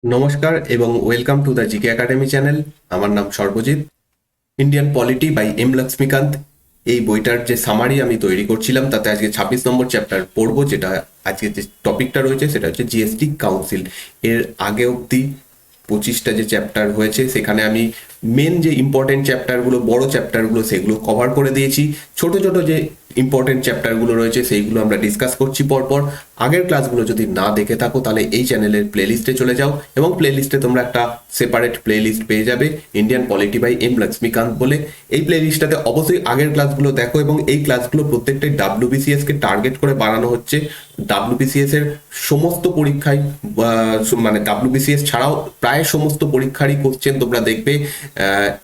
নমস্কার এবং welcome to the GK academy channel. আমার নাম Sarbajit. Indian polity by M Laxmikanth, এই বইটার যে সামারি আমি তৈরি করছিলাম তাতে আজকে 26 নম্বর চ্যাপ্টার পড়বো। যেটা আজকে যে টপিকটা রয়েছে সেটা হচ্ছে জিএসটি কাউন্সিল। এর আগে অবধি 25টা যে চ্যাপ্টার হয়েছে সেখানে আমি মেন যে ইম্পর্টেন্ট চ্যাপ্টারগুলো, বড় চ্যাপ্টারগুলো, সেগুলো কভার করে দিয়েছি। ছোট ছোট যে ইম্পর্টেন্ট চ্যাপ্টারগুলো রয়েছে সেইগুলো আমরা ডিসকাস করছি পরপর। আগের ক্লাসগুলো যদি না দেখে থাকো তাহলে এই চ্যানেলের প্লেলিস্টে চলে যাও এবং প্লেলিস্টে তোমরা একটা সেপারেট প্লেলিস্ট পেয়ে যাবে Indian polity by M Laxmikanth বলে। এই প্লেলিস্টটাতে অবশ্যই আগের ক্লাসগুলো দেখো এবং এই ক্লাসগুলো প্রত্যেকটাই ডাব্লিউবিসিএস কে টার্গেট করে বানানো হচ্ছে। ডাব্লিউবিসিএস এর সমস্ত পরীক্ষায় মানে ডাব্লিউবিসিএস ছাড়াও প্রায় সমস্ত পরীক্ষারই কোশ্চেন তোমরা দেখবে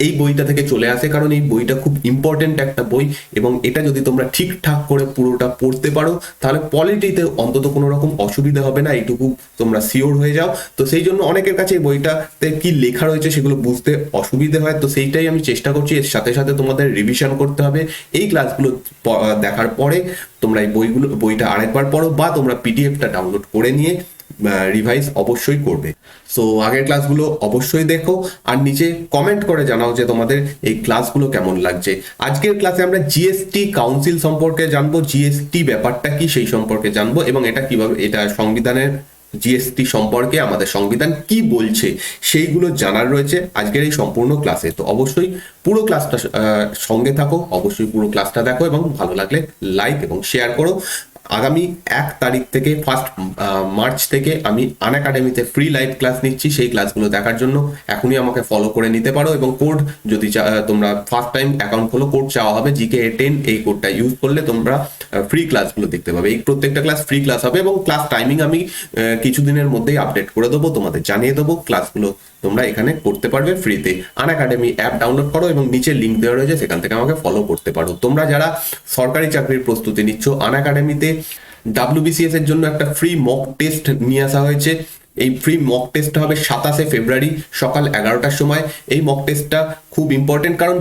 এই বইটা থেকে চলে আসে, কারণ এই বইটা খুব ইম্পর্টেন্ট একটা বই এবং এটা যদি তোমরা ঠিকঠাক করে পুরোটা পড়তে পারো তাহলে পলিটিতে অন্তত কোনো রকম অসুবিধা হবে না, এইটুকু তোমরা শিওর হয়ে যাও। তো সেই জন্য অনেকের কাছে এই বইটাতে কি লেখা রয়েছে সেগুলো বুঝতে অসুবিধে হয়, তো সেইটাই আমি চেষ্টা করছি। এর সাথে সাথে তোমাদের রিভিশন করতে হবে। এই ক্লাসগুলো দেখার পরে তোমরা এই বইটা আরেকবার পড়ো বা তোমরা পিডিএফটা ডাউনলোড করে নিয়ে রিভাইজ অবশ্যই করবে। সো আগের ক্লাসগুলো অবশ্যই দেখো আর নিচে কমেন্ট করে জানাও যে তোমাদের এই ক্লাসগুলো কেমন লাগছে। আজকের ক্লাসে আমরা জিএসটি কাউন্সিল সম্পর্কে জানবো, জিএসটি ব্যাপারটা কি সেই সম্পর্কে জানবো এবং এটা কিভাবে, এটা সংবিধানের জিএসটি সম্পর্কে আমাদের সংবিধান কি বলছে সেইগুলো জানার রয়েছে আজকের এই সম্পূর্ণ ক্লাসে। তো অবশ্যই পুরো ক্লাসটা সঙ্গে থাকো, অবশ্যই পুরো ক্লাসটা দেখো এবং ভালো লাগলে লাইক এবং শেয়ার করো। আগামী 1 তারিখ থেকে 1 মার্চ থেকে আমি আনএকাডেমিতে ফ্রি লাইভ ক্লাস নিচ্ছি। সেই ক্লাসগুলো দেখার জন্য এখনই আমাকে ফলো করে নিতে পারো এবং কোড যদি তোমরা ফার্স্ট টাইম অ্যাকাউন্ট খোলো, কোড চাওয়া হবে GK10, এই কোডটা ইউজ করলে তোমরা ফ্রি ক্লাসগুলো দেখতে পাবে। এই প্রত্যেকটা ক্লাস ফ্রি ক্লাস হবে এবং ক্লাস টাইমিং আমি কিছুদিনের মধ্যেই আপডেট করে দেবো, তোমাদের জানিয়ে দেবো। ক্লাসগুলো তোমরা এখানে করতে পারবে ফ্রিতে। আনএকাডেমি অ্যাপ ডাউনলোড করো এবং নিচে লিঙ্ক দেওয়া রয়েছে, সেখান থেকে আমাকে ফলো করতে পারো। তোমরা যারা সরকারি চাকরির প্রস্তুতি নিচ্ছ, আনএকাডেমিতে ডাব্লিউবিসিএস এর জন্য একটা ফ্রি মক টেস্ট নিয়ে আসা হয়েছে। এই ফ্রি মক টেস্টটা হবে 27শে ফেব্রুয়ারি সকাল 11টার সময়। এই মক টেস্টটা খুব ইম্পর্টেন্ট, কারণ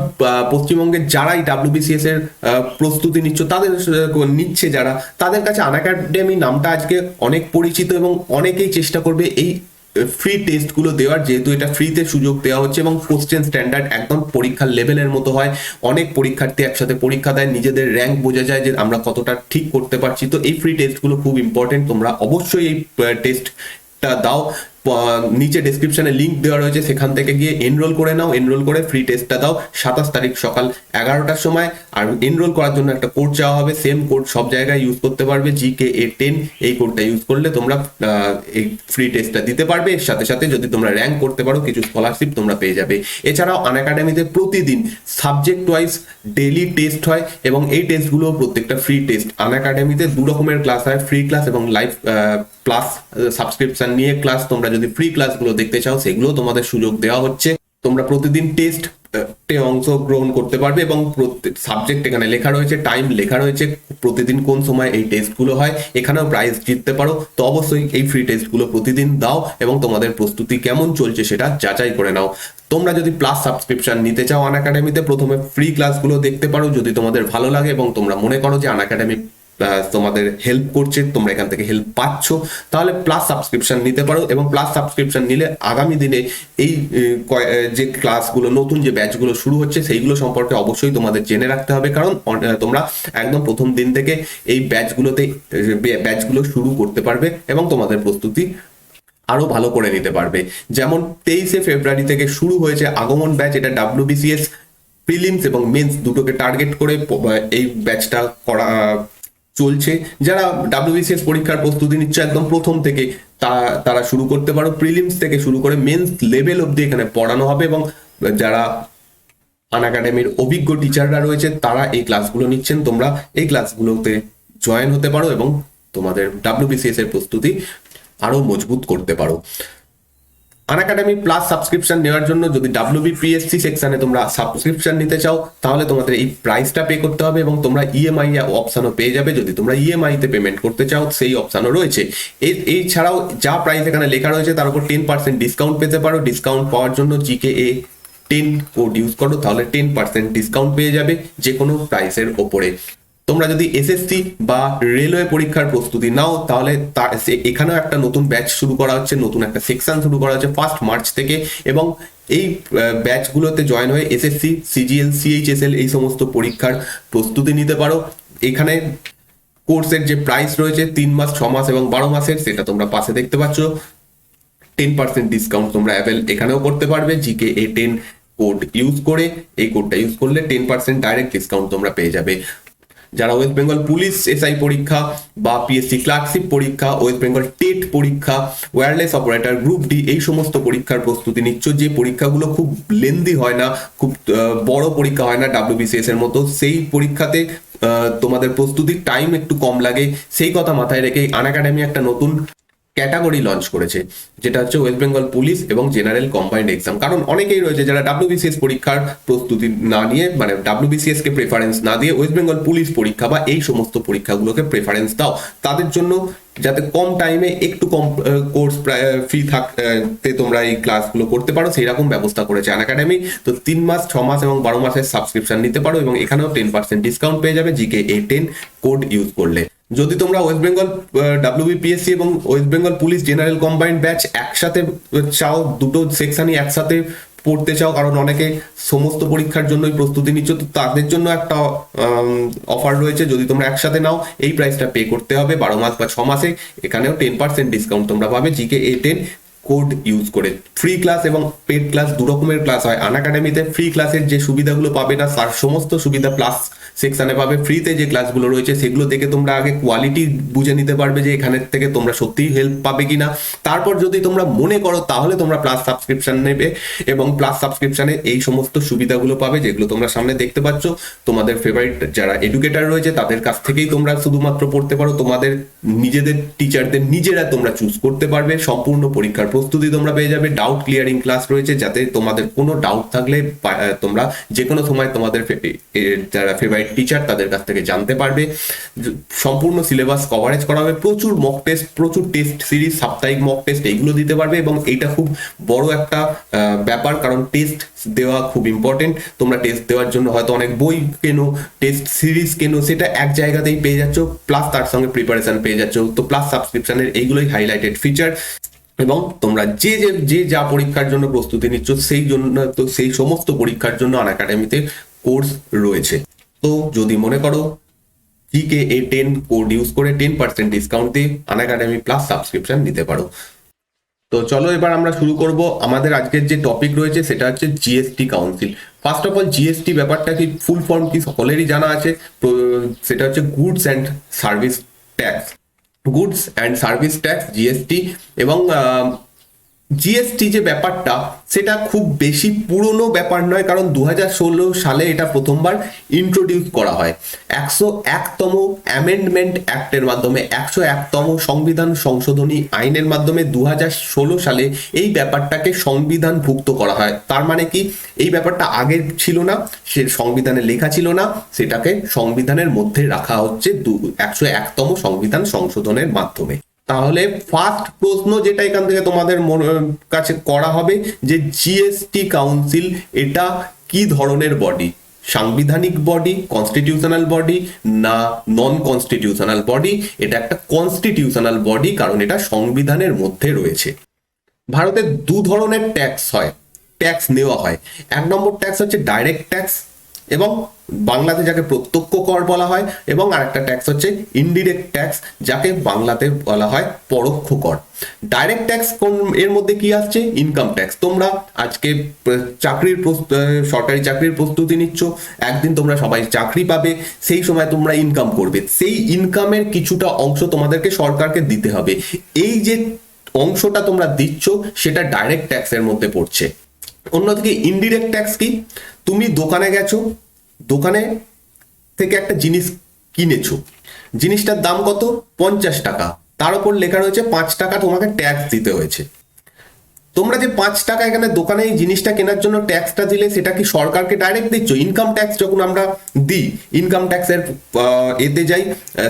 পশ্চিমবঙ্গের যারাই ডাব্লিউবিসিএস এর প্রস্তুতি নিচ্ছ তাদের নিচ্ছে যারা, তাদের কাছে আনএকাডেমি নামটা আজকে অনেক পরিচিত এবং অনেকেই চেষ্টা করবে এই ফ্রি টেস্টগুলো দেওয়ার, যেহেতু এটা ফ্রিতে সুযোগ দেওয়া হচ্ছে এবং কোশ্চেন স্ট্যান্ডার্ড একদম পরীক্ষার লেভেলের মতো হয়। অনেক পরীক্ষার্থী একসাথে পরীক্ষা দেয়, নিজেদের র্যাঙ্ক বোঝা যায় যে আমরা কতটা ঠিক করতে পারছি। তো এই ফ্রি টেস্টগুলো খুব ইম্পর্টেন্ট, তোমরা অবশ্যই এই টেস্টটা দাও। নিচে ডেসক্রিপশনে লিঙ্ক দেওয়া রয়েছে, সেখান থেকে গিয়ে এনরোল করে নাও। এনরোল করে ফ্রি টেস্টটা দাও 27 তারিখ সকাল 11টার সময়। আর এনরোল করার জন্য একটা কোড চাওয়া হবে, সেম কোড সব জায়গায় ইউজ করতে পারবে, GK10। এই কোডটা ইউজ করলে তোমরা এই ফ্রি টেস্টটা দিতে পারবে। এর সাথে সাথে যদি তোমরা র্যাঙ্ক করতে পারো কিছু স্কলারশিপ তোমরা পেয়ে যাবে। এছাড়াও আনএকাডেমিতে প্রতিদিন সাবজেক্ট ওয়াইজ ডেইলি টেস্ট হয় এবং এই টেস্টগুলো প্রত্যেকটা ফ্রি টেস্ট। আনএকাডেমিতে 2 রকমের ক্লাস হয়, ফ্রি ক্লাস এবং লাইভ প্লাস সাবস্ক্রিপশন নিয়ে ক্লাস। তোমরা যদি ফ্রি ক্লাসগুলো দেখতে চাও সেগুলো তোমাদের সুযোগ দেওয়া হচ্ছে। তোমরা প্রতিদিন টেস্ট অংশগ্রহণ করতে পারবে এবং সাবজেক্ট এখানে লেখা রয়েছে, টাইম লেখা রয়েছে, প্রতিদিন কোন সময় এই টেস্টগুলো হয়, এখানেও প্রাইজ জিততে পারো। তো অবশ্যই এই ফ্রি টেস্টগুলো প্রতিদিন দাও এবং তোমাদের প্রস্তুতি কেমন চলছে সেটা যাচাই করে নাও। তোমরা যদি প্লাস সাবস্ক্রিপশন নিতে চাও আনএকাডেমিতে, প্রথমে ফ্রি ক্লাসগুলো দেখতে পারো। যদি তোমাদের ভালো লাগে এবং তোমরা মনে করো যে আনএকাডেমি তোমাদের হেল্প করছে, তোমরা এখান থেকে হেল্প পাচ্ছ, তাহলে প্লাস সাবস্ক্রিপশন নিতে পারো। এবং প্লাস সাবস্ক্রিপশন নিলে আগামী দিনে এই যে ক্লাসগুলো, নতুন যে ব্যাচগুলো শুরু হচ্ছে সেইগুলো সম্পর্কে অবশ্যই তোমাদের জেনে রাখতে হবে, কারণ তোমরা একদম প্রথম দিন থেকে এই ব্যাচগুলো শুরু করতে পারবে এবং তোমাদের প্রস্তুতি আরো ভালো করে নিতে পারবে। যেমন 23শে ফেব্রুয়ারি থেকে শুরু হয়েছে আগমন ব্যাচ, এটা ডাব্লিউবিসিএস প্রিলিমস এবং মেন্স দুটোকে টার্গেট করে এই ব্যাচটা করা চলছে। যারা ডাব্লিউবিসিএস পরীক্ষার প্রস্তুতি নিচ্ছে একদম প্রথম থেকে তারা শুরু করতে পারো। প্রিলিমস থেকে শুরু করে মেন্স লেভেল অবধি এখানে পড়ানো হবে এবং যারা আনএকাডেমির অভিজ্ঞ টিচাররা রয়েছে তারা এই ক্লাসগুলো নিচ্ছেন। তোমরা এই ক্লাসগুলোতে জয়েন হতে পারো এবং তোমাদের ডাব্লিউবিসিএস এর প্রস্তুতি আরো মজবুত করতে পারো। আনএকাডেমি প্লাস সাবস্ক্রিপশন নেওয়ার জন্য যদি WBPSC সেকশনে তোমরা সাবস্ক্রিপশন নিতে চাও তাহলে তোমাদের এই প্রাইসটা পে করতে হবে এবং তোমরা ইএমআই অপশনও পেয়ে যাবে। যদি তোমরা ইএমআই তে পেমেন্ট করতে চাও সেই অপশনও রয়েছে। এই ছাড়াও যা প্রাইস এখানে লেখা রয়েছে তার উপর 10% ডিসকাউন্ট পেতে পারো। ডিসকাউন্ট পাওয়ার জন্য GKA10 কোড ইউজ করো, তাহলে 10% ডিসকাউন্ট পেয়ে যাবে যে কোনো প্রাইসের ওপরে। তোমরা যদি এসএসসি বা রেলওয়ে পরীক্ষার প্রস্তুতি নাও তাহলে এখানেও একটা নতুন ব্যাচ শুরু করা হচ্ছে, নতুন একটা সেকশন শুরু করা হচ্ছে 1 মার্চ থেকে, এবং এই ব্যাচগুলোতে জয়েন হয়ে এসএসসি, সিজিএল, সিএইচএসএল এই সমস্ত পরীক্ষার প্রস্তুতি নিতে পারো। এখানে কোর্সের যে প্রাইস রয়েছে 3 মাস, 6 মাস এবং 12 মাসের, সেটা তোমরা পাশে দেখতে পাচ্ছ। 10% ডিসকাউন্ট তোমরা এখানেও করতে পারবে GKA10 কোড ইউজ করে। এই কোডটা ইউজ করলে 10% ডাইরেক্ট ডিসকাউন্ট তোমরা পেয়ে যাবে। যারা ওয়েস্ট বেঙ্গল পুলিশ এসআই পরীক্ষা বা পিএসসি ক্লার্কশিপ পরীক্ষা, ওয়েস্ট বেঙ্গল টেট পরীক্ষা, ওয়্যারলেস অপারেটর গ্রুপ ডি এই সমস্ত পরীক্ষার প্রস্তুতি নিচ্ছ, যে পরীক্ষাগুলো খুব লেন্দি হয় না, খুব বড় পরীক্ষা হয় না WBCS এর মতো, সেই পরীক্ষাতে তোমাদের প্রস্তুতির টাইম একটু কম লাগে, সেই কথা মাথায় রেখে আনএকাডেমি একটা নতুন ক্যাটাগরি লঞ্চ করেছে, যেটা হচ্ছে ওয়েস্ট বেঙ্গল পুলিশ এবং জেনারেল কম্বাইন্ড এক্সাম। কারণ অনেকেই রয়েছে যারা WBCS পরীক্ষার প্রস্তুতি না নিয়ে, মানে WBCS কে প্রেফারেন্স না দিয়ে ওয়েস্ট বেঙ্গল পুলিশ পরীক্ষা বা এই সমস্ত পরীক্ষাগুলোকে প্রেফারেন্স দাও, তাদের জন্য যাতে কম টাইমে একটু কম কোর্স ফ্রি থাকতে তোমরা এই ক্লাসগুলো করতে পারো, সেই রকম ব্যবস্থা করেছে আনএকাডেমি। তো 3 মাস, 6 মাস এবং 12 মাসের সাবস্ক্রিপশন নিতে পারো, এবং এখানেও 10% ডিসকাউন্ট পেয়ে যাবে GKA10 কোড ইউজ করলে। যদি তোমরা ওয়েস্ট বেঙ্গল WBPSC এবং West Bengal police general combined batch একসাথে চাও, দুটো সেকশনই একসাথে পড়তে চাও, কারণ অনেকে সমস্ত পরীক্ষার জন্যই প্রস্তুতি নিচ্ছ, তো তাদের জন্য একটা অফার রয়েছে। যদি তোমরা একসাথে নাও এই প্রাইসটা পে করতে হবে 12 মাস বা 6 মাসে। এখানেও 10% ডিসকাউন্ট তোমরা পাবে GKA10 কোড ইউজ করে। ফ্রি ক্লাস এবং পেড ক্লাস দু রকমের ক্লাস হয় আনএকাডেমিতে। ফ্রি ক্লাসের যে সুবিধাগুলো পাবে না তার সমস্ত সুবিধা প্লাস সেকশনে পাবে। ফ্রিতে যে ক্লাসগুলো রয়েছে সেগুলো দেখে তোমরা আগে কোয়ালিটি বুঝে নিতে পারবে যে এখানের থেকে তোমরা সত্যিই হেল্প পাবে কিনা। তারপর যদি তোমরা মনে করো তাহলে তোমরা প্লাস সাবস্ক্রিপশন নেবে, এবং প্লাস সাবস্ক্রিপশনে এই সমস্ত সুবিধাগুলো পাবে যেগুলো তোমরা সামনে দেখতে পাচ্ছ। তোমাদের ফেভারিট যারা এডুকেটার রয়েছে তাদের কাছ থেকেই তোমরা শুধুমাত্র পড়তে পারো, তোমাদের নিজেদের টিচারদের নিজেরা তোমরা চুজ করতে পারবে। সম্পূর্ণ পরীক্ষার প্রস্তুতি তোমরা পেয়ে যাবে। ডাউট ক্লিয়ারিং ক্লাস রয়েছে, যাতে তোমাদের কোনো ডাউট থাকলে তোমরা যে কোনো সময় তোমাদের যারা ফেভারিট টিচার তাদের কাছ থেকে জানতে পারবে। সম্পূর্ণ সিলেবাস কভারেজ করা হবে, প্রচুর মক টেস্ট, প্রচুর টেস্ট সিরিজ, সাপ্তাহিক মক টেস্ট এইগুলো দিতে পারবে। এবং এইটা খুব বড় একটা ব্যাপার, কারণ টেস্ট দেওয়া খুব ইম্পর্টেন্ট। তোমরা টেস্ট দেওয়ার জন্য হয়তো অনেক বই কেনো, টেস্ট সিরিজ কেনো, সেটা এক জায়গাতেই পেয়ে যাচ্ছ, প্লাস তার সঙ্গে প্রিপারেশন পেয়ে যাচ্ছ। তো প্লাস সাবস্ক্রিপশনের এইগুলোই হাইলাইটেড ফিচার। এবং তোমরা যে যা পরীক্ষার জন্য প্রস্তুতি নিচ্ছ সেই জন্য, তো সেই সমস্ত পরীক্ষার জন্য আনএকাডেমিতে কোর্স রয়েছে। তো যদি মনে করো GKA10 কোড ইউজ করে 10% ডিসকাউন্ট দিয়ে আনএকাডেমি প্লাস সাবস্ক্রিপশন নিতে পারো। তো চলো এবার আমরা শুরু করব। আমাদের আজকের যে টপিক রয়েছে সেটা হচ্ছে GST council. First of all GST ব্যাপারটা কি, ফুল ফর্ম কি সকলেরই জানা আছে। সেটা হচ্ছে goods and service tax, goods and service tax GST. এবং জিএসটি যে ব্যাপারটা সেটা খুব বেশি পুরনো ব্যাপার নয়, কারণ 2016 সালে এটা প্রথমবার ইন্ট্রোডিউস করা হয় 101তম অ্যামেন্ডমেন্ট অ্যাক্টের মাধ্যমে, 101তম সংবিধান সংশোধনী আইনের মাধ্যমে 2016 সালে এই ব্যাপারটাকে সংবিধানভুক্ত করা হয়। তার মানে কি, এই ব্যাপারটা আগে ছিল না, সে সংবিধানে লেখা ছিল না, সেটাকে সংবিধানের মধ্যে রাখা হচ্ছে 101তম সংবিধান সংশোধনের মাধ্যমে। তাহলে ফার্স্ট প্রশ্ন যেটা এখান থেকে তোমাদের কাছে করা হবে যে জিএসটি কাউন্সিল এটা কি ধরনের বডি, সাংবিধানিক বডি, কনস্টিটিউশনাল বডি না নন কনস্টিটিউশনাল বডি। এটা একটা কনস্টিটিউশনাল বডি, কারণ এটা সংবিধানের মধ্যে রয়েছে। ভারতে দু ধরনের ট্যাক্স হয়, ট্যাক্স নেওয়া হয়। 1 নম্বর ট্যাক্স হচ্ছে ডাইরেক্ট ট্যাক্স, এবং বাংলাতে যাকে প্রত্যক্ষ কর বলা হয়, এবং আরেকটা ট্যাক্স হচ্ছে ইনডিরেক্ট ট্যাক্স, যাকে বাংলাতে বলা হয় পরোক্ষ কর। ডাইরেক্ট ট্যাক্স এর মধ্যে কি আসছে, ইনকাম ট্যাক্স। তোমরা আজকে সরকারি চাকরির প্রস্তুতি নিচ্ছ, একদিন তোমরা সবাই চাকরি পাবে, সেই সময় তোমরা ইনকাম করবে, সেই ইনকামের কিছুটা অংশ তোমাদেরকে সরকারকে দিতে হবে। এই যে অংশটা তোমরা দিচ্ছ সেটা ডাইরেক্ট ট্যাক্সের মধ্যে পড়ছে। অন্যদিকে ইনডিরেক্ট ট্যাক্স কি, তুমি দোকানে গেছো, দোকানে থেকে একটা জিনিস কিনেছো, জিনিসটার দাম কত, 50 টাকা, তার উপর লেখা রয়েছে 5 টাকা তোমাকে ট্যাক্স দিতে হয়েছে। তোমরা যে 5 টাকা এখানে দোকানে এই জিনিসটা কেনার জন্য ট্যাক্সটা দিলে, সেটা কি সরকারকে ডাইরেক্ট দিচ্ছ? ইনকাম ট্যাক্স যখন আমরা দিই, ইনকাম ট্যাক্সের এতে যাই,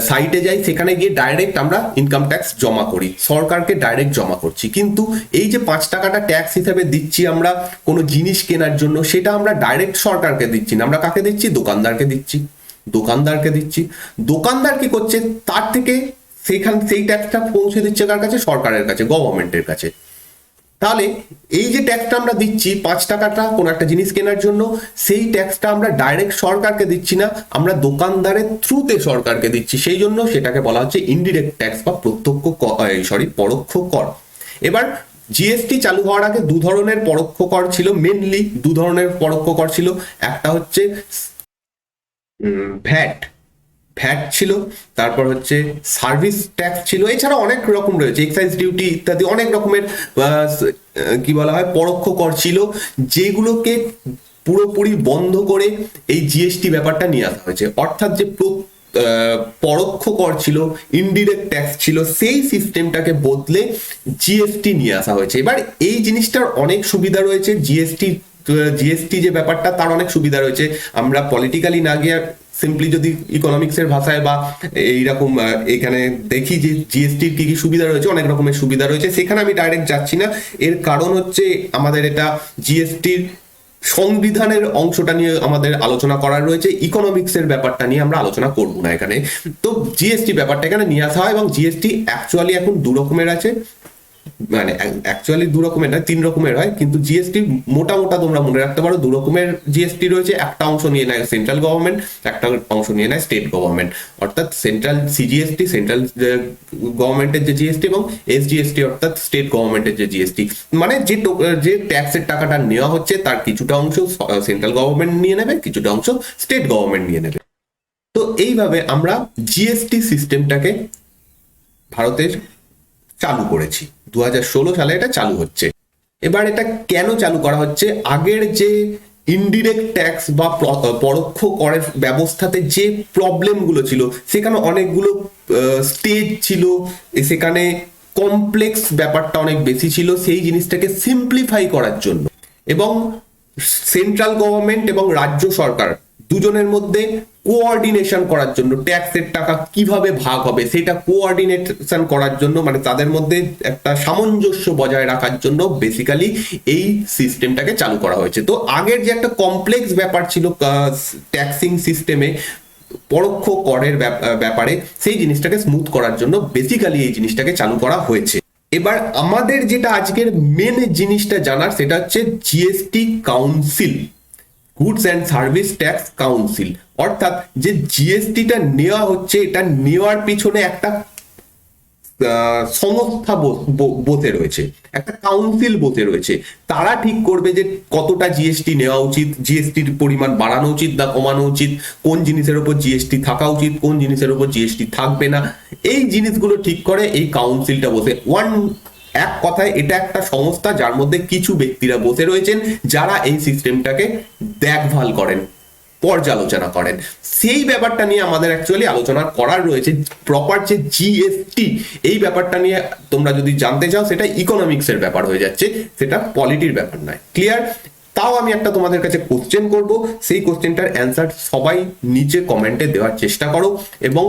সাইটে যাই, সেখানে গিয়ে ডাইরেক্ট আমরা ইনকাম ট্যাক্স জমা করি, সরকারকে ডাইরেক্ট জমা করছি। কিন্তু এই যে 5 টাকাটা ট্যাক্স হিসেবে দিচ্ছি আমরা কোনো জিনিস কেনার জন্য, সেটা আমরা ডাইরেক্ট সরকারকে দিচ্ছি না, আমরা কাকে দিচ্ছি, দোকানদারকে দিচ্ছি। দোকানদারকে দিচ্ছি। দোকানদার কি করছে, তার থেকে সেই ট্যাক্সটা পৌঁছে দিচ্ছে কার কাছে, সরকারের কাছে, গভর্নমেন্টের কাছে। তাহলে এই যে ট্যাক্সটা আমরা দিচ্ছি 5 টাকাটা কোনো একটা জিনিস কেনার জন্য, সেই ট্যাক্সটা আমরা ডাইরেক্ট সরকারকে দিচ্ছি না, আমরা দোকানদারের থ্রুতে সরকারকে দিচ্ছি। সেই জন্য সেটাকে বলা হচ্ছে ইনডিরেক্ট ট্যাক্স বা পরোক্ষ কর। এবার জিএসটি চালু হওয়ার আগে দু ধরনের পরোক্ষ কর ছিল, মেনলি দু ধরনের পরোক্ষ কর ছিল। একটা হচ্ছে ভ্যাট ভ্যাট ছিল, তারপর হচ্ছে সার্ভিস ট্যাক্স ছিল, এছাড়া অনেক রকম রয়েছে, এক্সাইজ ডিউটি ইত্যাদি অনেক রকমের কি বলা হয় পরোক্ষ কর ছিল, যেগুলোকে পুরোপুরি বন্ধ করে এই জিএসটি ব্যাপারটা নিয়ে আসা হয়েছে। অর্থাৎ যে পরোক্ষ কর ছিল, ইনডিরেক্ট ট্যাক্স ছিল, সেই সিস্টেমটাকে বদলে জিএসটি নিয়ে আসা হয়েছে। এবার এই জিনিসটার অনেক সুবিধা রয়েছে, জিএসটি যে ব্যাপারটা তার অনেক সুবিধা রয়েছে। আমরা পলিটিক্যালি না গিয়ে সিম্পলি যদি ইকোনমিক্সের ভাষায় বা এইরকম এখানে দেখি যে জিএসটির কি কি সুবিধা রয়েছে, অনেক রকমের সুবিধা রয়েছে, সেখানে আমি ডাইরেক্ট যাচ্ছি না। এর কারণ হচ্ছে আমাদের এটা জিএসটির সংবিধানের অংশটা নিয়ে আমাদের আলোচনা করার রয়েছে, ইকোনমিক্সের ব্যাপারটা নিয়ে আমরা আলোচনা করব না এখানে। তো জিএসটি ব্যাপারটা এখানে নিয়ে আসা হয়, এবং জিএসটি অ্যাকচুয়ালি এখন দু রকমের আছে, মানে অ্যাকচুয়ালি দু রকমের নয়, 3 রকমের হয়, কিন্তু জিএসটি মোটা তোমরা মনে রাখতে পারো 2 রকমের জিএসটি রয়েছে। একটা অংশ নিয়ে নেয় সেন্ট্রাল গভর্নমেন্ট, একটা অংশ নিয়ে নেয় স্টেট গভর্নমেন্ট। অর্থাৎ সেন্ট্রাল সিজিএসটি সেন্ট্রাল গভর্নমেন্টের যে জিএসটি, এবং এসজিএসটি অর্থাৎ স্টেট গভর্নমেন্টের যে জিএসটি। মানে যে ট্যাক্সের টাকাটা নেওয়া হচ্ছে তার কিছুটা অংশ সেন্ট্রাল গভর্নমেন্ট নিয়ে নেবে, কিছুটা অংশ স্টেট গভর্নমেন্ট নিয়ে নেবে। তো এইভাবে আমরা জিএসটি সিস্টেমটাকে ভারতের চালু করেছি, 2016 সালে এটা চালু হচ্ছে। এবার এটা কেন চালু করা হচ্ছে, আগের যে ইনডিরেক্ট ট্যাক্স বা পরোক্ষ করের ব্যবস্থাতে যে প্রবলেমগুলো ছিল, সেখানে অনেকগুলো স্টেজ ছিল, সেখানে কমপ্লেক্স ব্যাপারটা অনেক বেশি ছিল, সেই জিনিসটাকে সিম্পলিফাই করার জন্য এবং সেন্ট্রাল গভর্নমেন্ট এবং রাজ্য সরকার দুজনের মধ্যে কোঅর্ডিনেশন করার জন্য, ট্যাক্সের টাকা কিভাবে ভাগ হবে সেটা কোঅর্ডিনেশন করার জন্য, মানে তাদের মধ্যে একটা সামঞ্জস্য বজায় রাখার জন্য বেসিক্যালি এই সিস্টেমটাকে চালু করা হয়েছে। তো আগের যে একটা কমপ্লেক্স ব্যাপার ছিল ট্যাক্সিং সিস্টেমে পরোক্ষ করের ব্যাপারে, সেই জিনিসটাকে স্মুথ করার জন্য বেসিক্যালি এই জিনিসটাকে চালু করা হয়েছে। এবার আমাদের যেটা আজকের মেন জিনিসটা জানার, সেটা হচ্ছে GST council, goods and service tax council. অর্থাৎ যে জিএসটিটা নেওয়া হচ্ছে, এটা নেওয়ার পিছনে একটা সংস্থা বসে রয়েছে, একটা কাউন্সিল বসে রয়েছে। তারা ঠিক করবে যে কতটা জিএসটি নেওয়া উচিত, জিএসটির পরিমাণ বাড়ানো উচিত না কমানো উচিত, কোন জিনিসের উপর জিএসটি থাকা উচিত, কোন জিনিসের উপর জিএসটি থাকবে না। এই জিনিসগুলো ঠিক করে এই কাউন্সিলটা বসে। এক কথায় এটা একটা সংস্থা যার মধ্যে কিছু ব্যক্তিরা বসে রয়েছেন, যারা এই সিস্টেমটাকে দেখভাল করেন, পর্যালোচনা করেন। সেই ব্যাপারটা নিয়ে আমাদের অ্যাকচুয়ালি আলোচনা করার রয়েছে। প্রপার যে জিএসটি, এই ব্যাপারটা নিয়ে তোমরা যদি জানতে চাও, সেটা ইকোনমিক্সের ব্যাপার হয়ে যাচ্ছে, সেটা পলিটির ব্যাপার নয়। ক্লিয়ার? তাও আমি একটা তোমাদের কাছে কোশ্চেন করব, সেই কোশ্চেনটার অ্যান্সার সবাই নিচে কমেন্টে দেওয়ার চেষ্টা করো, এবং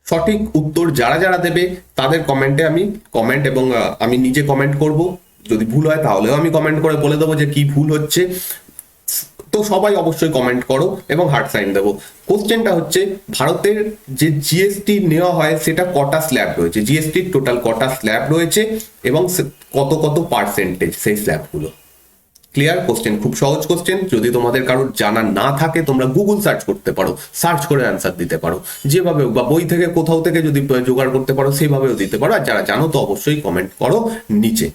সঠিক উত্তর যারা যারা দেবে তাদের কমেন্টে আমি কমেন্ট, এবং আমি নিজে কমেন্ট করব। যদি ভুল হয় তাহলেও আমি কমেন্ট করে বলে দেবো যে কি ভুল হচ্ছে। তো সবাই অবশ্যই কমেন্ট করো এবং হার্ট সাইন দেবো। কোশ্চেনটা হচ্ছে, ভারতের যে জিএসটি নেওয়া হয় সেটা কটা স্ল্যাব রয়েছে, জিএসটির টোটাল কটা স্ল্যাব রয়েছে, এবং কত কত পার্সেন্টেজ সেই স্ল্যাবগুলো। ক্লিয়ার? কোশ্চেন খুব সহজ কোশ্চেন। যদি তোমাদের কারোর জানা না থাকে, তোমরা গুগল সার্চ করতে পারো, সার্চ করে অ্যান্সার দিতে পারো, যেভাবে বা বই থেকে কোথাও থেকে যদি জোগাড় করতে পারো সেভাবেও দিতে পারো। আর যারা জানো তো অবশ্যই কমেন্ট করো নিচে।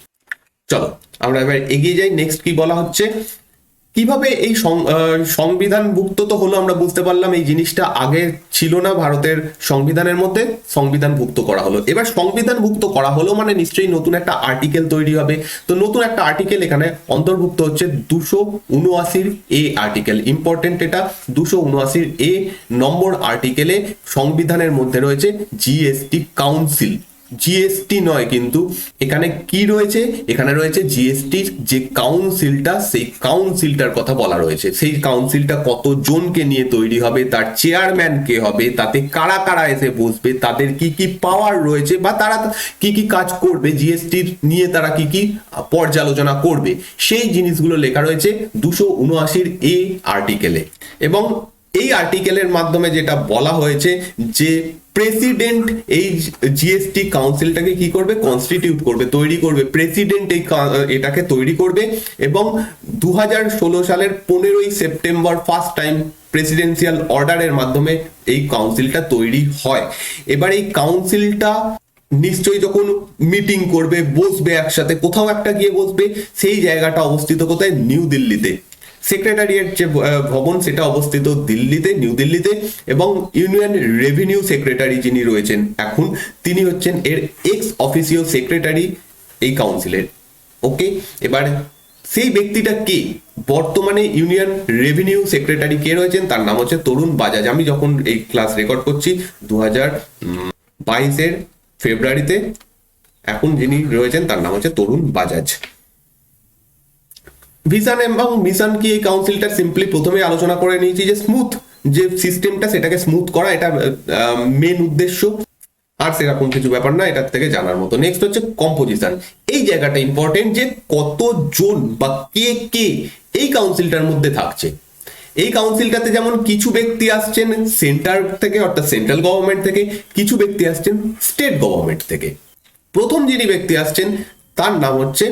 চলো আমরা এবার এগিয়ে যাই। নেক্সট কি বলা হচ্ছে, কিভাবে এই সংবিধানভুক্ত তো হলো, আমরা বুঝতে পারলাম এই জিনিসটা আগে ছিল না ভারতের সংবিধানের মধ্যে, সংবিধানভুক্ত করা হলো। এবার সংবিধানভুক্ত করা হলো মানে নিশ্চয়ই নতুন একটা আর্টিকেল তৈরি হবে। তো নতুন একটা আর্টিকেল এখানে অন্তর্ভুক্ত হচ্ছে 279 এ আর্টিকেল। ইম্পর্টেন্ট এটা, 279 এ নম্বর আর্টিকেলে সংবিধানের মধ্যে রয়েছে জিএসটি কাউন্সিল। জিএসটি নয় কিন্তু, এখানে কি রয়েছে, এখানে রয়েছে জিএসটির যে কাউন্সিলটা, সেই কাউন্সিলটার কথা বলা রয়েছে। সেই কাউন্সিলটা কতজনকে নিয়ে তৈরি হবে, তার চেয়ারম্যান কে হবে, তাতে কারা কারা এসে বসবে, তাদের কি কি পাওয়ার রয়েছে, বা তারা কি কি কাজ করবে, জিএসটির নিয়ে তারা কি কি পর্যালোচনা করবে, সেই জিনিসগুলো লেখা রয়েছে 279 এ আর্টিকেলে। এবং এই আর্টিকেলের মাধ্যমে যেটা বলা হয়েছে যে প্রেসিডেন্ট এই জিএসটি কাউন্সিলটাকে কি করবে, কনস্টিটিউট করবে, তৈরি করবে। প্রেসিডেন্ট এটাকে তৈরি করবে এবং 2016 সালের 15ই সেপ্টেম্বর ফার্স্ট টাইম প্রেসিডেন্সিয়াল অর্ডারের মাধ্যমে এই কাউন্সিলটা তৈরি হয়। এবার এই কাউন্সিলটা নিশ্চয়ই যখন মিটিং করবে, বসবে একসাথে, কোথাও একটা গিয়ে বসবে, সেই জায়গাটা অবস্থিত কোথায়, নিউ দিল্লিতে। সেক্রেটারিয়েট যে ভবন সেটা অবস্থিত দিল্লিতে, নিউ দিল্লিতে। এবং ইউনিয়ন রেভিনিউ সেক্রেটারি যিনি রয়েছেন এখন, তিনি হচ্ছেন এর এক্স অফিসিও সেক্রেটারি এই কাউন্সিলের। ওকে, এবার সেই ব্যক্তিটা কে, বর্তমানে ইউনিয়ন রেভিনিউ সেক্রেটারি কে রয়েছেন, তার নাম হচ্ছে তরুণ বাজাজ। আমি যখন এই ক্লাস রেকর্ড করছি 2022 ফেব্রুয়ারিতে, এখন যিনি রয়েছেন তার নাম হচ্ছে তরুণ বাজাজ। ভিশন এবং মিশন কি এই কাউন্সিলটা, সিম্পলি প্রথমে আলোচনা করে নিয়েছি যে স্মুথ যে সিস্টেমটা সেটাকে স্মুথ করা, এটা মেন উদ্দেশ্য, আর সেরকম কিছু ব্যাপার না এটার থেকে জানার মতো। নেক্সট হচ্ছে কম্পোজিশন। এই জায়গাটা ইম্পর্টেন্ট যে কতজন বা কে কে এই কাউন্সিলটার মধ্যে থাকছে। এই কাউন্সিলটাতে যেমন কিছু ব্যক্তি আসছেন সেন্টার থেকে, অর্থাৎ সেন্ট্রাল গভর্নমেন্ট থেকে, কিছু ব্যক্তি আসছেন স্টেট গভর্নমেন্ট থেকে। প্রথম যিনি ব্যক্তি আসছেন তার নাম হচ্ছে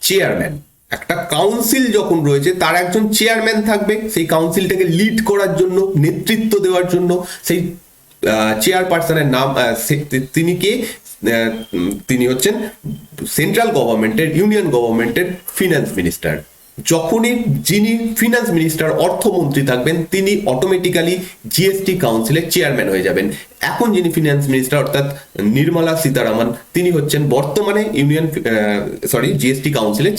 চেয়ারম্যান। একটা কাউন্সিল যখন রয়েছে তার একজন চেয়ারম্যান থাকবে, সেই কাউন্সিলটাকে লিড করার জন্য, নেতৃত্ব দেওয়ার জন্য। সেই চেয়ারপারসনের নাম তিনি কে, তিনি হচ্ছেন সেন্ট্রাল গভর্নমেন্টের, ইউনিয়ন গভর্নমেন্টের ফিনান্স মিনিস্টার। যখনই যিনি ফিনান্স মিনিস্টার, অর্থমন্ত্রী থাকবেন, তিনি অটোমেটিক্যালি জিএসটি কাউন্সিলের চেয়ারম্যান হয়ে যাবেন। এখন যিনি ফিনান্স মিনিস্টার অর্থাৎ নির্মলা সীতারামন, তিনি হচ্ছেন বর্তমানে জিএসটি কাউন্সিলের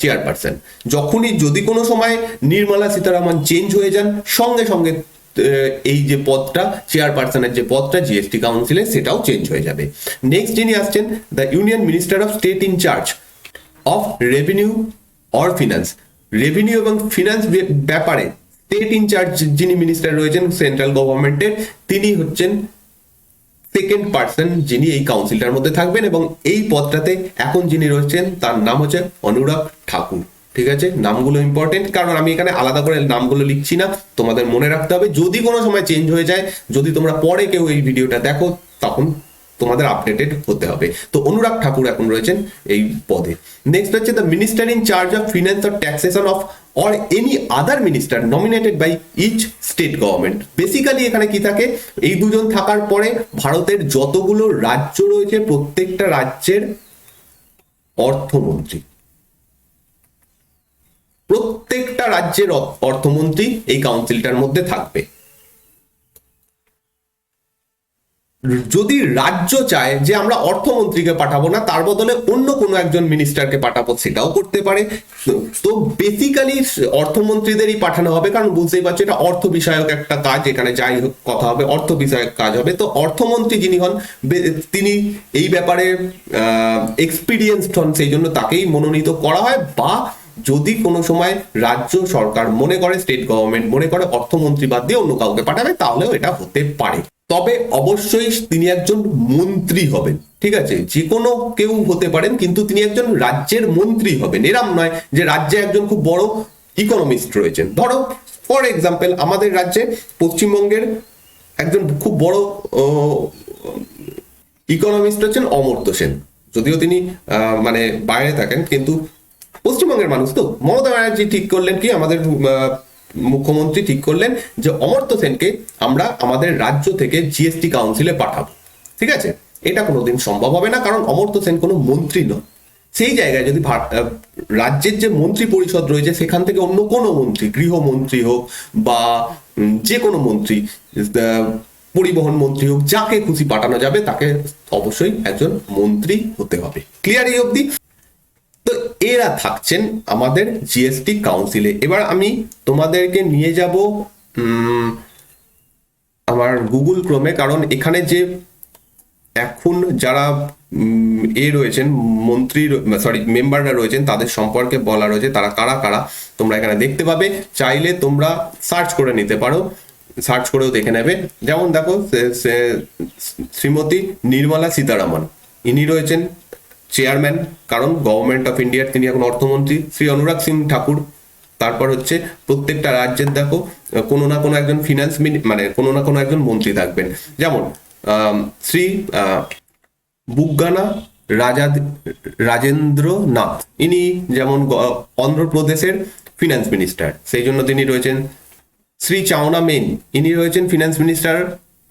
চেয়ারপারসন। যখনই যদি কোনো সময় নির্মলা সীতারামন চেঞ্জ হয়ে যান, সঙ্গে সঙ্গে এই যে পদটা, চেয়ারপারসনের যে পদটা জিএসটি কাউন্সিলে, সেটাও চেঞ্জ হয়ে যাবে। নেক্সট যিনি আসছেন, the union minister of state in charge of revenue or finance. Revenue এবং ফিনান্স ব্যাপারে স্টেট ইনচার্জ যিনি মিনিস্টার রয়েছেন সেন্ট্রাল গভর্নমেন্টের, তিনি হচ্ছেন সেকেন্ড পার্সন যিনি এই কাউন্সিলটার মধ্যে থাকবেন। এবং এই পদটাতে এখন যিনি রয়েছেন তার নাম হচ্ছে অনুরাগ ঠাকুর। ঠিক আছে, নামগুলো ইম্পর্টেন্ট, কারণ আমি এখানে আলাদা করে নামগুলো লিখছি না, তোমাদের মনে রাখতে হবে। যদি কোনো সময় চেঞ্জ হয়ে যায়, যদি তোমরা পরে কেউ এই ভিডিওটা দেখো, তখন তোমাদের আপডেটেড হতে হবে। তো অনুরাগ ঠাকুর এখন রয়েছেন এই পদে। নেক্সট হচ্ছে the minister in charge of finance or taxation of or any other minister nominated by each state government. Basically এখানে কি থাকে, এই দুজন থাকার পরে ভারতের যতগুলো রাজ্য রয়েছে, প্রত্যেকটা রাজ্যের অর্থমন্ত্রী, প্রত্যেকটা রাজ্যের অর্থমন্ত্রী এই কাউন্সিলটার মধ্যে থাকবে। যদি রাজ্য চায় যে আমরা অর্থমন্ত্রীকে পাঠাবো না, তার বদলে অন্য কোনো একজন মিনিস্টারকে পাঠাবো, সেটাও করতে পারে। তো বেসিক্যালি অর্থমন্ত্রীদেরই পাঠানো হবে, কারণ বুঝতেই পারছো এটা অর্থ বিষয়ক একটা কাজ, এখানে যাই হোক কথা হবে, অর্থ বিষয়ক কাজ হবে। তো অর্থমন্ত্রী যিনি হন, তিনি এই ব্যাপারে এক্সপিরিয়েন্সড হন, সেই জন্য তাকেই মনোনীত করা হয়। বা যদি কোনো সময় রাজ্য সরকার মনে করে, স্টেট গভর্নমেন্ট মনে করে অর্থমন্ত্রী বাদ দিয়ে অন্য কাউকে পাঠাবে, তাহলেও এটা হতে পারে। তবে অবশ্যই তিনি একজন মন্ত্রী হবেন। ঠিক আছে, যে কোনো কেউ হতে পারেন, কিন্তু তিনি একজন রাজ্যের মন্ত্রী হবেন। এরম নয় যে রাজ্যে একজন খুব বড় ইকোনমিস্ট রয়েছেন। ধরো ফর এক্সাম্পল, আমাদের রাজ্যে পশ্চিমবঙ্গের একজন খুব বড় ইকোনমিস্ট হচ্ছেন অমর্ত্য সেন। যদিও তিনি মানে বাইরে থাকেন, কিন্তু পশ্চিমবঙ্গের মানুষ তো। মমতা ব্যানার্জি ঠিক করলেন কি, আমাদের মুখ্যমন্ত্রী ঠিক করলেন যে অমর্ত্য সেনকে আমরা আমাদের রাজ্য থেকে জিএসটি কাউন্সিলে পাঠাবো। ঠিক আছে, এটা কোনোদিন সম্ভব হবে না, কারণ অমর্ত্য সেন কোনো মন্ত্রী নয়। সেই জায়গায় যদি রাজ্যের যে মন্ত্রী পরিষদ রয়েছে, সেখান থেকে অন্য কোনো মন্ত্রী, গৃহমন্ত্রী হোক বা যে কোনো মন্ত্রী, পরিবহন মন্ত্রী হোক, যাকে খুশি পাঠানো যাবে, তাকে অবশ্যই একজন মন্ত্রী হতে হবে। ক্লিয়ার এই অবধি? তো এরা থাকছেন আমাদের জিএসটি কাউন্সিলে। এবার আমি তোমাদেরকে নিয়ে যাব আমার গুগল ক্রোমে, কারণ এখানে যে এখন যারা রয়েছেন মন্ত্রী, মেম্বাররা রয়েছেন, তাদের সম্পর্কে বলা রয়েছে, তারা কারা কারা তোমরা এখানে দেখতে পাবে। চাইলে তোমরা সার্চ করে নিতে পারো, সার্চ করেও দেখে নেবে। যেমন দেখো, শ্রীমতী নির্মলা সীতারামন, ইনি রয়েছেন চেয়ারম্যান, কারণ গভর্নমেন্ট অফ ইন্ডিয়ার তিনি এখন অর্থমন্ত্রী। শ্রী অনুরাগ সিং ঠাকুর, তারপর হচ্ছে প্রত্যেকটা রাজ্যের দেখো কোনো না কোনো একজন ফিনান্স মানে কোনো না কোনো একজন মন্ত্রী থাকবেন। যেমন শ্রী বুগ্গানা রাজা রাজেন্দ্র নাথ, ইনি যেমন অন্ধ্রপ্রদেশের ফিনান্স মিনিস্টার, সেই জন্য তিনি রয়েছেন। শ্রী চাওনা মেন, ইনি রয়েছেন ফিনান্স মিনিস্টার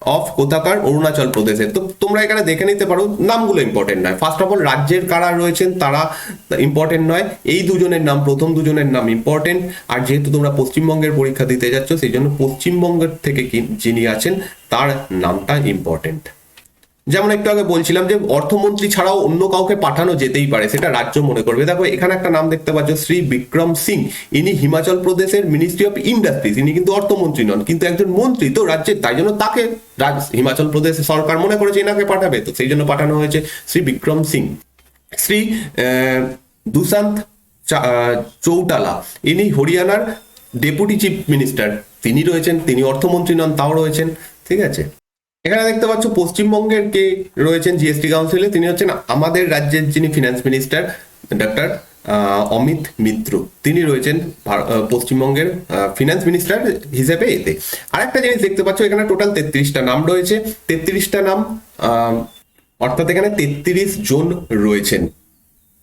অফ কোথাকার, অরুণাচল প্রদেশের। তো তোমরা এখানে দেখে নিতে পারো, নামগুলো ইম্পর্টেন্ট নয়। ফার্স্ট অফ অল রাজ্যের কারা রয়েছেন তারা ইম্পর্টেন্ট নয়, এই দুজনের নাম, প্রথম দুজনের নাম ইম্পর্টেন্ট। আর যেহেতু তোমরা পশ্চিমবঙ্গের পরীক্ষা দিতে যাচ্ছ, সেই জন্য পশ্চিমবঙ্গের থেকে যিনি আছেন তার নামটা ইম্পর্টেন্ট। যেমন একটু আগে বলছিলাম যে অর্থমন্ত্রী ছাড়াও অন্য কাউকে পাঠানো যেতেই পারে, সেটা রাজ্য মনে করবে। দেখো এখানে একটা নাম দেখতে পাচ্ছ, শ্রী বিক্রম সিং, ইনি হিমাচল প্রদেশের মিনিস্ট্রি অফ ইন্ডাস্ট্রিজ, ইনি কিন্তু অর্থমন্ত্রী নন, কিন্তু একজন মন্ত্রী তো রাজ্যের, তাই জন্য তাকে হিমাচল প্রদেশ সরকার মনে করেছে এনাকে পাঠাবে, তো সেই জন্য পাঠানো হয়েছে শ্রী বিক্রম সিং। শ্রী দুশান্ত চৌটালা, ইনি হরিয়ানার ডেপুটি চিফ মিনিস্টার, তিনি রয়েছেন, তিনি অর্থমন্ত্রী নন, তাও রয়েছেন। ঠিক আছে, এখানে দেখতে পাচ্ছ পশ্চিমবঙ্গের কে রয়েছেন জিএসটি কাউন্সিলে, তিনি হচ্ছেন আমাদের রাজ্যের যিনি finance minister doctor Amit Mitra, তিনি রয়েছেন পশ্চিমবঙ্গের ফিনান্স মিনিস্টার হিসেবে এতে। আরেকটা জিনিস দেখতে পাচ্ছ, এখানে টোটাল 33টা নাম রয়েছে, 33টা নাম, অর্থাৎ এখানে 33 জন রয়েছেন।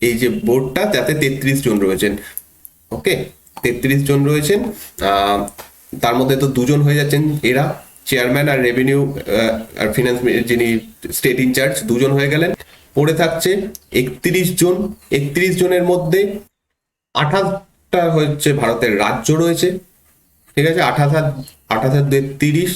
এই যে বোর্ডটা, তাতে 33 জন রয়েছেন। ওকে, 33 জন রয়েছেন, তার মধ্যে তো দুজন হয়ে যাচ্ছেন এরা, চেয়ারম্যান আর রেভিনিউ আর ফিনান্স যিনি স্টেট ইনচার্জ, দুজন হয়ে গেলেন। পড়ে থাকছে 31 জন, 31 জনের মধ্যে 28টা হচ্ছে ভারতের রাজ্য রয়েছে। ঠিক আছে, 28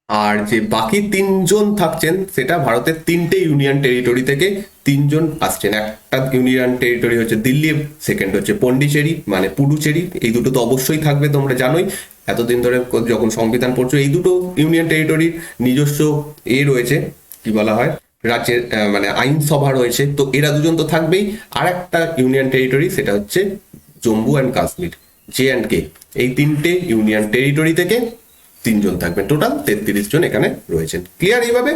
আর যে বাকি 3 জন থাকছেন সেটা ভারতের 3টে ইউনিয়ন টেরিটরি থেকে 3 জন আসছেন। একটা ইউনিয়ন টেরিটরি হচ্ছে দিল্লি, সেকেন্ড হচ্ছে পন্ডিচেরি মানে পুডুচেরি, এই দুটো তো অবশ্যই থাকবে, তোমরা জানোই এতদিন ধরে যখন সংবিধান পড়ছো। এই দুটো ইউনিয়ন টেরিটরির নিজস্ব রয়েছে, কি বলা হয়, রাজ্যের মানে আইনসভা রয়েছে, তো এরা দুজন তো থাকবেই। আর একটা ইউনিয়ন টেরিটরি, সেটা হচ্ছে জম্মু অ্যান্ড কাশ্মীর, JNK, এই 3টে ইউনিয়ন টেরিটরি থেকে 3 জন থাকবেন, টোটাল 33 জন এখানে রয়েছেন। ক্লিয়ার এইভাবে?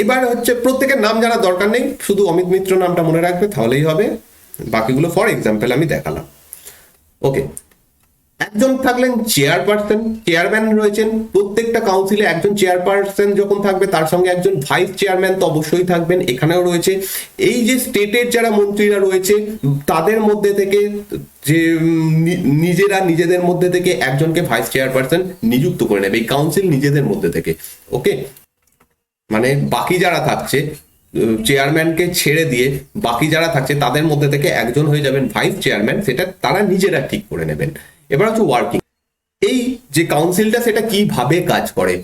এবার হচ্ছে প্রত্যেকের নাম জানার দরকার নেই, শুধু অমিত মিত্র নামটা মনে রাখবে, তাহলেই হবে। বাকিগুলো ফর এক্সাম্পল আমি দেখালাম। ওকে, একজন থাকলেন চেয়ারপারসন, চেয়ারম্যান রয়েছেন প্রত্যেকটা কাউন্সিলে, একজন চেয়ারপারসন যখন থাকবে তার সঙ্গে একজন ভাইস চেয়ারম্যান তো অবশ্যই থাকবেন, এখানেও রয়েছে। এই যে স্টেটের যারা মন্ত্রীরা রয়েছে তাদের মধ্যে থেকে যে নিজেরা নিজেদের মধ্যে থেকে একজনকে ভাইস চেয়ারপারসন নিযুক্ত করে নেবে, এই কাউন্সিল নিজেদের মধ্যে থেকে। ওকে, মানে বাকি যারা থাকছে, চেয়ারম্যানকে ছেড়ে দিয়ে বাকি যারা থাকছে তাদের মধ্যে থেকে একজন হয়ে যাবেন ভাইস চেয়ারম্যান, সেটা তারা নিজেরা ঠিক করে নেবেন। এবার হচ্ছে ওয়ার্কিং, এই যে কাউন্সিলটা সেটা কিভাবে কাজ করে।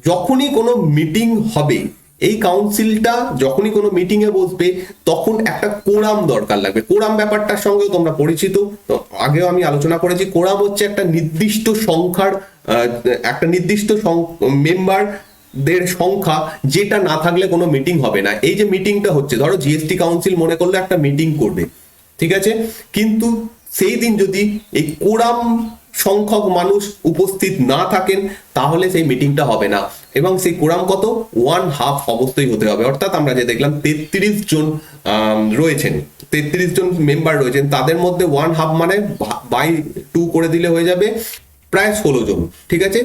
যখনই কোনো মিটিং হবে, এই কাউন্সিলটা যখনই কোনো মিটিং এ বসবে তখন একটা কোরাম দরকার লাগবে। কোরাম ব্যাপারটার সঙ্গে তোমরা পরিচিত, তো আগেও আমি আলোচনা করেছি। কোরাম হচ্ছে একটা নির্দিষ্ট সংখ্যার, একটা নির্দিষ্ট মেম্বারদের সংখ্যা, যেটা না থাকলে কোনো মিটিং হবে না। এই যে মিটিংটা হচ্ছে, ধরো জিএসটি কাউন্সিল মনে করলে একটা মিটিং করবে, ঠিক আছে, কিন্তু সেই দিন যদি এই কোরাম সংখ্যক মানুষ উপস্থিত না থাকেন তাহলে সেই মিটিংটা হবে না, এবং সেই কোরাম কত, 1/2 অবশ্যই হতে হবে। অর্থাৎ আমরা যে দেখলাম 33 জন রয়েছেন, 33 জন মেম্বার রয়েছেন, তাদের মধ্যে 1/2 মানে বাই 2 করে দিলে হয়ে যাবে প্রায় 16 জন। ঠিক আছে,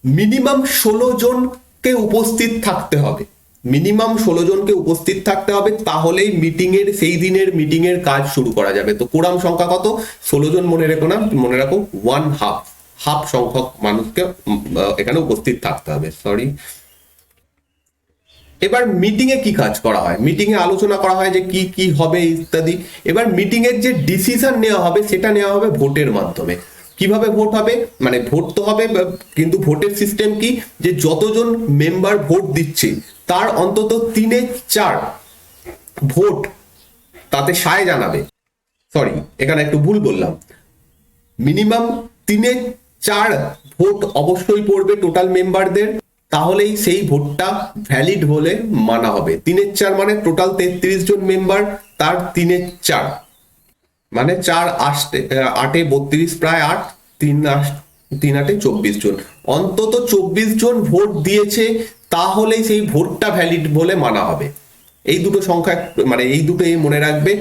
মিনিমাম 16 জনকে উপস্থিত থাকতে হবে, মিনিমাম 16 জনকে উপস্থিত থাকতে হবে, তাহলেই মিটিং এর, সেই দিনের মিটিং এর কাজ শুরু করা যাবে। তো কোরাম সংখ্যা কত, 16 জন মনে রেখো না, মনে রাখো 1/2 সংখ্যক মানুষকে এখানে উপস্থিত থাকতে হবে। সরি, এবার মিটিং এ কি কাজ করা হয়, মিটিং এ আলোচনা করা হয় যে কি কি হবে ইত্যাদি। এবার মিটিং এর যে ডিসিশন নেওয়া হবে সেটা নেওয়া হবে ভোটের মাধ্যমে। কিভাবে ভোট হবে, মানে ভোট তো হবে, কিন্তু ভোটের সিস্টেম কি, যে যতজন মেম্বার ভোট দিচ্ছে তার অন্তত 3/4 ভোট তাতে সায় জানাবে। সরি, এখানে একটু ভুল বললাম, মিনিমাম 3/4 ভোট অবশ্যই পড়বে টোটাল মেম্বারদের, তাহলেই সেই ভোটটা ভ্যালিড বলে মানা হবে। 3/4 মানে টোটাল 33 জন মেম্বার, তার 3/4 মানে 4 8 32, প্রায় 8 3 8 24 জন, অন্তত 24 জন ভোট দিয়েছে, তাহলেই সেই ভোটটা ভ্যালিড বলে মানা হবে। এই দুটো সংখ্যা, মানে এই দুটো মনে রাখবে,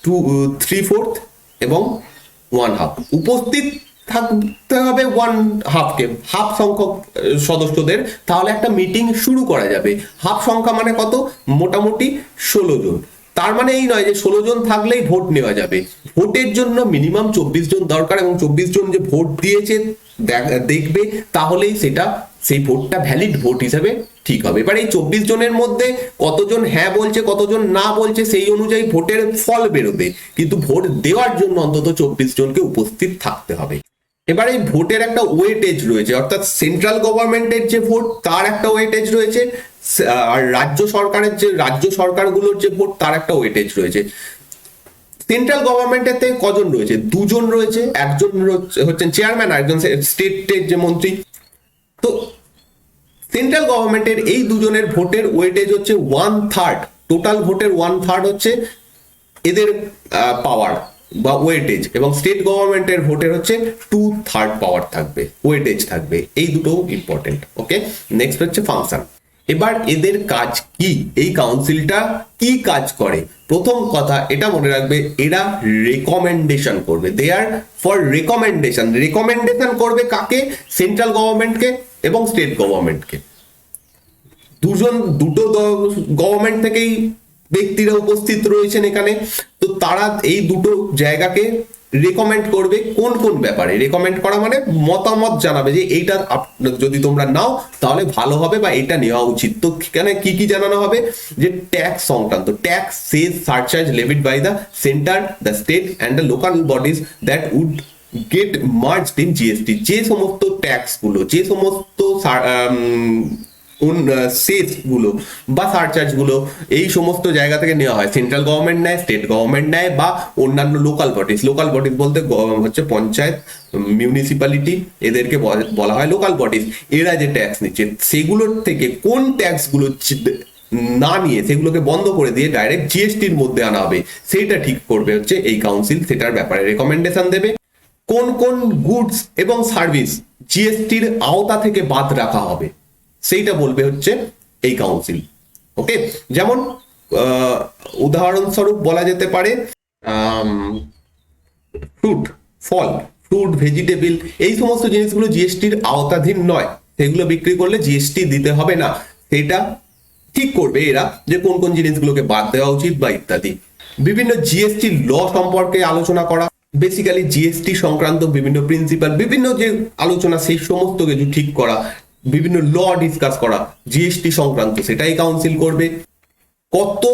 3/4 এবং 1/2 উপস্থিত থাকতে হবে 1/2 কে, হাফ সংখ্যক সদস্যদের, তাহলে একটা মিটিং শুরু করা যাবে। হাফ সংখ্যা মানে কত? মোটামুটি 16 জন। তার মানে এই নয় যে 16 জন থাকলেই ভোট নেওয়া যাবে। ভোটের জন্য মিনিমাম 24 জন দরকার, এবং 24 জন যে ভোট দিয়েছে দেখবে, তাহলেই সেটা সেই ভোটটা ভ্যালিড ভোট হিসাবে ঠিক হবে। এবার এই 24 জনের মধ্যে কতজন হ্যাঁ বলছে, কতজন না বলছে, সেই অনুযায়ী ভোটের ফল বেরোবে, কিন্তু ভোট দেওয়ার জন্য অন্তত 24 জনকে উপস্থিত থাকতে হবে। এবার এই ভোটের একটা ওয়েটেজ রয়েছে, অর্থাৎ সেন্ট্রাল গভর্নমেন্টের যে ভোট তার একটা ওয়েটেজ রয়েছে, আর রাজ্য সরকারগুলোর যে ভোট তার একটা ওয়েটেজ রয়েছে। সেন্ট্রাল গভর্নমেন্টের থেকে কজন রয়েছে? 2 জন রয়েছে, একজন হচ্ছেন চেয়ারম্যান আর একজন স্টেটের যে মন্ত্রী। তো সেন্ট্রাল গভর্নমেন্টের এই দুজনের ভোটের ওয়েটেজ হচ্ছে 1/3, টোটাল ভোটের 1/3 হচ্ছে এদের পাওয়ার বা ওয়েটেজ, এবং স্টেট গভর্নমেন্টের ভোটের হচ্ছে 2/3 পাওয়ার থাকবে, ওয়েটেজ থাকবে। এই দুটো ইম্পর্টেন্ট। ওকে, নেক্সট হচ্ছে ফাংশন। এবার এদের কাজ কি, এই কাউন্সিলটা কি কাজ করে? প্রথম কথা এটা মনে রাখবে, এরা রেকমেন্ডেশন করবে। দে আর ফর রেকমেন্ডেশন। রেকমেন্ডেশন করবে কাকে? সেন্ট্রাল গভর্নমেন্টকে এবং স্টেট গভর্নমেন্টকে। দুটো গভর্নমেন্ট থেকেই ব্যক্তিরা উপস্থিত রয়েছেন এখানে। তো তারা এই দুটো জায়গাকে রেকমেন্ড করবে কোন কোন ব্যাপারে। রেকমেন্ড করা মানে মতামত জানাবে যে এইটা যদি তোমরা নাও তাহলে ভালো হবে বা এটা নেওয়া উচিত। তো এখানে কি কি জানানো হবে? যে ট্যাক্স সংক্রান্ত, tax, cess, surcharge levied by the centre, the state and the local bodies that would get merged in GST. যে সমস্ত ট্যাক্স গুলো, যে সমস্ত সেস গুলো বা সারচার্জ গুলো এই সমস্ত জায়গা থেকে নেওয়া হয়, সেন্ট্রাল গভর্নমেন্ট নেয়, স্টেট গভর্নমেন্ট নেয়, বা অন্যান্য লোকাল বডিজ। লোকাল বডিজ বলতে হচ্ছে পঞ্চায়েত, মিউনিসিপ্যালিটি, এদেরকে বলা হয় লোকাল বডিজ। এরা যে ট্যাক্স নিচ্ছে সেগুলোর থেকে কোন ট্যাক্স গুলো না নিয়ে সেগুলোকে বন্ধ করে দিয়ে ডাইরেক্ট জিএসটির মধ্যে আনা হবে, সেইটা ঠিক করবে হচ্ছে এই কাউন্সিল। সেটার ব্যাপারে রেকমেন্ডেশন দেবে। কোন কোন গুডস এবং সার্ভিস জিএসটির আওতা থেকে বাদ রাখা হবে সেইটা বলবে হচ্ছে এই কাউন্সিল। ওকে, যেমন উদাহরণস্বরূপ বলা যেতে পারে ফ্রুট, ভেজিটেবল, এই সমস্ত জিনিসগুলো জিএসটির আওতাধীন নয়, সেগুলো বিক্রি করলে জিএসটি দিতে হবে না। সেটা ঠিক করবে এরা যে কোন কোন জিনিসগুলোকে বাদ দেওয়া উচিত বা ইত্যাদি। বিভিন্ন জিএসটি ল সম্পর্কে আলোচনা করা, বেসিক্যালি জিএসটি সংক্রান্ত বিভিন্ন প্রিন্সিপাল, বিভিন্ন যে আলোচনা সেই সমস্ত কিছু ঠিক করা, বিভিন্ন ল ডিসকাস করা জিএসটি সংক্রান্ত, সেটাই কাউন্সিল করবে। কত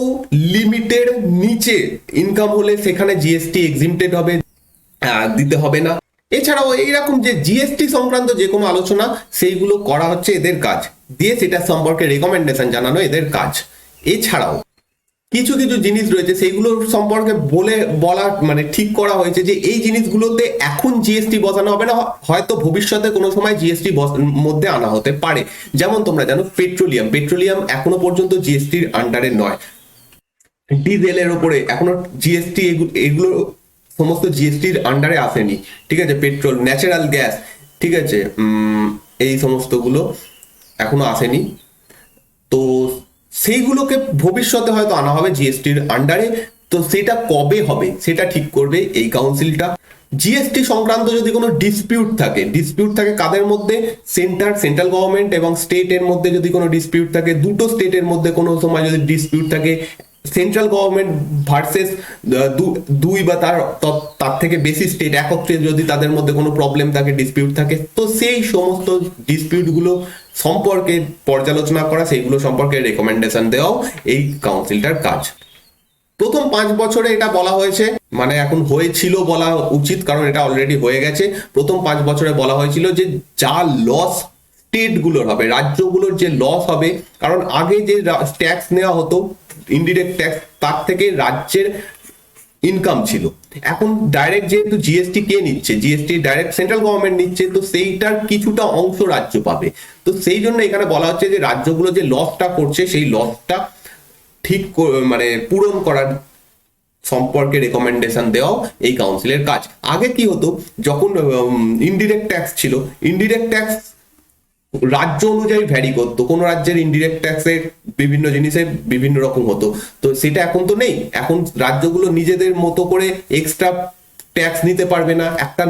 লিমিটের নিচে ইনকাম হলে সেখানে জিএসটি এক্সিমটেড হবে, দিতে হবে না। এছাড়াও এইরকম যে জিএসটি সংক্রান্ত যে কোনো আলোচনা সেইগুলো করা হচ্ছে এদের কাজ, দিয়ে সেটা সম্পর্কে রেকমেন্ডেশন জানানো এদের কাজ। এছাড়াও কিছু কিছু জিনিস রয়েছে সেইগুলো সম্পর্কে বলা মানে ঠিক করা হয়েছে যে এই জিনিসগুলোতে এখন জিএসটি বসানো হবে না, হয়তো ভবিষ্যতে কোনো সময় জিএসটি মধ্যে আনা হতে পারে। যেমন তোমরা জানো পেট্রোলিয়াম এখনো পর্যন্ত জিএসটির আন্ডারে নয়। ডিজেলের উপরে এখনো জিএসটি, এগুলো সমস্ত জিএসটির আন্ডারে আসেনি। ঠিক আছে, পেট্রোল, ন্যাচারাল গ্যাস, ঠিক আছে, এই সমস্তগুলো এখনো আসেনি। তো সেইগুলোকে ভবিষ্যতে হয়তো আনা হবে জিএসটির আন্ডারে। তো সেটা কবে হবে সেটা ঠিক করবে এই কাউন্সিলটা। জিএসটি সংক্রান্ত যদি কোনো ডিসপিউট থাকে কাদের মধ্যে? সেন্ট্রাল গভর্নমেন্ট এবং স্টেটের মধ্যে যদি কোনো ডিসপিউট থাকে, দুটো স্টেটের মধ্যে কোনো সময় যদি ডিসপিউট থাকে, সেন্ট্রাল গভর্নমেন্ট ভার্সেস দুই বা তার থেকে বেশি স্টেট একত্রে যদি তাদের মধ্যে কোনো প্রবলেম থাকে, ডিসপিউট থাকে, তো সেই সমস্ত ডিসপিউটগুলো সম্পর্কে পর্যালোচনা করা, সেইগুলো সম্পর্কে রেকমেন্ডেশন দেওয়াও এই কাউন্সিলটার কাজ। প্রথম 5 বছরে এটা বলা হয়েছে, মানে এখন হয়েছিল বলা উচিত, কারণ এটা অলরেডি হয়ে গেছে। প্রথম 5 বছরে বলা হয়েছিল যে যা লস স্টেটগুলোর হবে, রাজ্যগুলোর যে লস হবে, কারণ আগে যে ট্যাক্স নেওয়া হতো ইনডিরেক্ট ট্যাক্স, তার থেকে রাজ্যের ইনকাম ছিল। এখন ডাইরেক্ট যেহেতু জিএসটি কে নিচ্ছে, জিএসটি ডাইরেক্ট সেন্ট্রাল গভর্নমেন্ট নিচ্ছে, তো সেইটার কিছুটা অংশ রাজ্য পাবে। তো সেই জন্য এখানে বলা হচ্ছে যে রাজ্যগুলো যে লসটা করছে সেই লসটা ঠিক মানে পূরণ করার সম্পর্কে রেকমেন্ডেশন দেওয়াও এই কাউন্সিলের কাজ। আগে কি হতো, যখন ইনডিরেক্ট ট্যাক্স ছিল, ইনডিরেক্ট ট্যাক্স রাজ্য অনুযায়ী ভ্যারি করতো, কোনো রাজ্যের ইনডিরেক্ট ট্যাক্সে বিভিন্ন জিনিসে বিভিন্ন রকম হতো। তো সেটা এখন তো নেই, এখন রাজ্যগুলো নিজেদের মতো করে এক্সট্রা ট্যাক্স নিতে পারবে না, একটা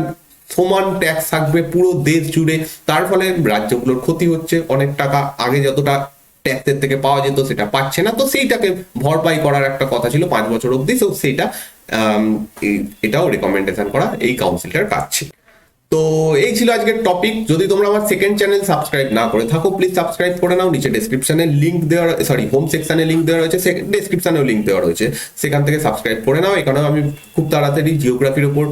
সমান ট্যাক্স থাকবে পুরো দেশ জুড়ে, তার ফলে রাজ্যগুলোর ক্ষতি হচ্ছে, অনেক টাকা আগে যতটা ট্যাক্সের থেকে পাওয়া যেত সেটা পাচ্ছে না, তো সেইটাকে ভরপাই করার একটা কথা ছিল 5 বছর অবধি, তো সেইটা এটাও রেকমেন্ডেশন করা এই কাউন্সিলটার কাজ ছিল। তো এই ছিল আজকের টপিক। যদি তোমরা আমার সেকেন্ড চ্যানেল সাবস্ক্রাইব না করে থাকো প্লিজ সাবস্ক্রাইব করে নাও, নিচে ডেসক্রিপশনে লিঙ্ক দেওয়া, সরি হোম সেকশনে লিঙ্ক দেওয়া রয়েছে, ডেসক্রিপশনেও লিঙ্ক দেওয়া রয়েছে, সেখান থেকে সাবস্ক্রাইব করে নাও। এখানেও আমি খুব তাড়াতাড়ি জিওগ্রাফির উপর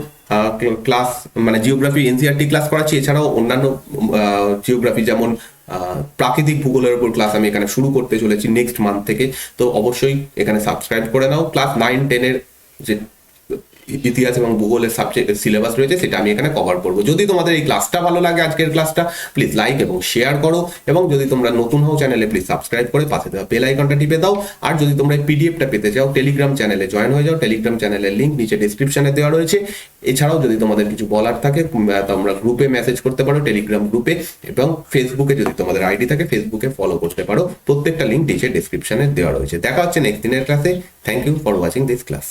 ক্লাস, মানে জিওগ্রাফি এনসিআরটি ক্লাস করাচ্ছি, এছাড়াও অন্যান্য জিওগ্রাফি যেমন প্রাকৃতিক ভূগোলের উপর ক্লাস আমি এখানে শুরু করতে চলেছি নেক্সট মান্থ থেকে। তো অবশ্যই এখানে সাবস্ক্রাইব করে নাও। ক্লাস 9-10 যে ইতিহাস এবং ভূগোলের সাবজেক্ট সিলেবাস রয়েছে সেটা আমি এখানে কভার করবো। যদি তোমাদের এই ক্লাসটা ভালো লাগে, আজকের ক্লাসটা, প্লিজ লাইক এবং শেয়ার করো, এবং যদি তোমরা নতুন হও চ্যানেলে প্লিজ সাবস্ক্রাইব করে পাশে দেওয়া বেল আইকনটা টিপে দাও। আর যদি তোমরা এই পিডিএফটা পেতে চাও টেলিগ্রাম চ্যানেলে জয়েন হয়ে যাও, টেলিগ্রাম চ্যানেলের লিঙ্ক নিচে ডিসক্রিপশনে দেওয়া রয়েছে। এছাড়াও যদি তোমাদের কিছু বলার থাকে তোমরা গ্রুপে মেসেজ করতে পারো, টেলিগ্রাম গ্রুপে, এবং ফেসবুকে যদি তোমাদের আইডি থাকে ফেসবুকে ফলো করতে পারো। প্রত্যেকটা লিঙ্ক নিচে ডিসক্রিপশনে দেওয়া রয়েছে। দেখা হচ্ছে নেক্সট দিনের ক্লাসে। Thank you for watching this class.